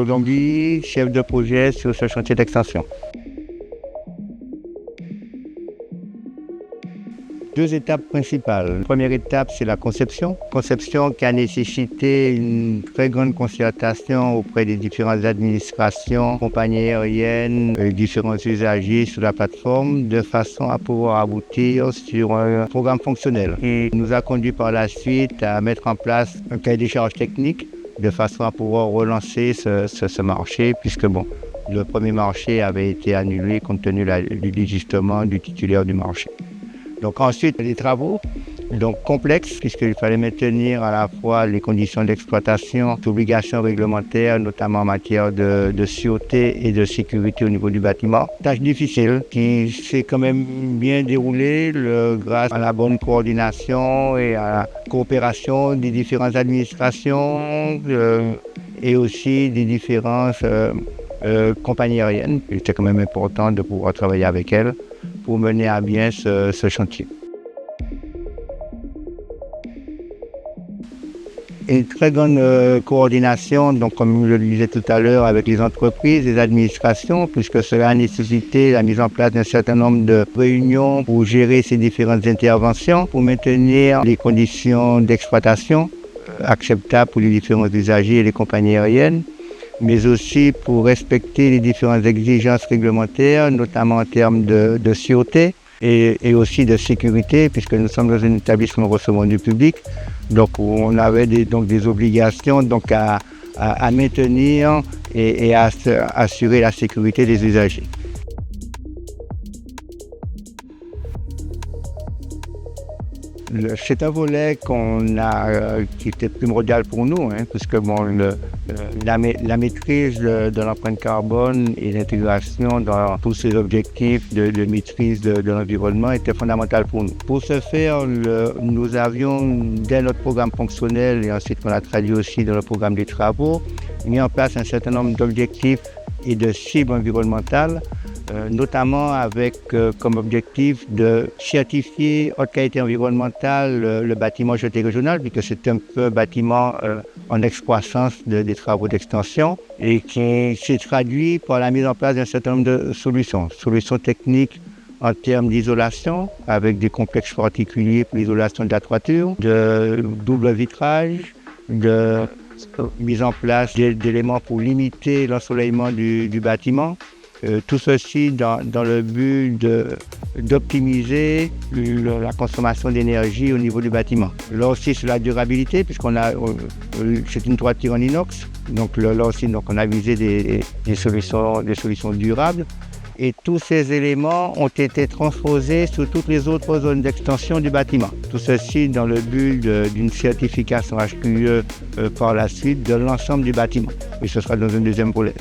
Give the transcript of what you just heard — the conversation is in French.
Longhi, chef de projet sur ce chantier d'extension. Deux étapes principales. La première étape, c'est la conception. Conception qui a nécessité une très grande concertation auprès des différentes administrations, compagnies aériennes, différents usagers sur la plateforme, de façon à pouvoir aboutir sur un programme fonctionnel qui nous a conduit par la suite à mettre en place un cahier des charges techniques de façon à pouvoir relancer ce marché, puisque le premier marché avait été annulé compte tenu du désistement du titulaire du marché. Donc ensuite, les travaux, complexes, puisqu'il fallait maintenir à la fois les conditions d'exploitation, d'obligations réglementaires, notamment en matière de sûreté et de sécurité au niveau du bâtiment. Tâche difficile qui s'est quand même bien déroulée grâce à la bonne coordination et à la coopération des différentes administrations et aussi des différentes compagnies aériennes. C'était quand même important de pouvoir travailler avec elles pour mener à bien ce chantier. Une très grande coordination, comme je le disais tout à l'heure, avec les entreprises, les administrations, puisque cela a nécessité la mise en place d'un certain nombre de réunions pour gérer ces différentes interventions, pour maintenir les conditions d'exploitation acceptables pour les différents usagers et les compagnies aériennes, mais aussi pour respecter les différentes exigences réglementaires, notamment en termes de sûreté et aussi de sécurité, puisque nous sommes dans un établissement recevant du public. Donc on avait des obligations à maintenir et à assurer la sécurité des usagers. C'est un volet qui était primordial pour nous, puisque la maîtrise de l'empreinte carbone et l'intégration dans tous ces objectifs de maîtrise de l'environnement était fondamental pour nous. Pour ce faire, nous avions, dès notre programme fonctionnel et ensuite on l'a traduit aussi dans le programme des travaux, mis en place un certain nombre d'objectifs et de cibles environnementales, notamment avec comme objectif de certifier haute qualité environnementale le bâtiment jeté régional, puisque c'est un peu un bâtiment en excroissance des travaux d'extension et qui s'est traduit par la mise en place d'un certain nombre de solutions techniques en termes d'isolation, avec des complexes particuliers pour l'isolation de la toiture, de double vitrage, de mise en place d'éléments pour limiter l'ensoleillement du bâtiment. Tout ceci dans le but d'optimiser la consommation d'énergie au niveau du bâtiment. Là aussi sur la durabilité, c'est une toiture en inox, donc là aussi on a visé des solutions durables. Et tous ces éléments ont été transposés sur toutes les autres zones d'extension du bâtiment. Tout ceci dans le but d'une certification HQE par la suite de l'ensemble du bâtiment. Et ce sera dans un deuxième volet.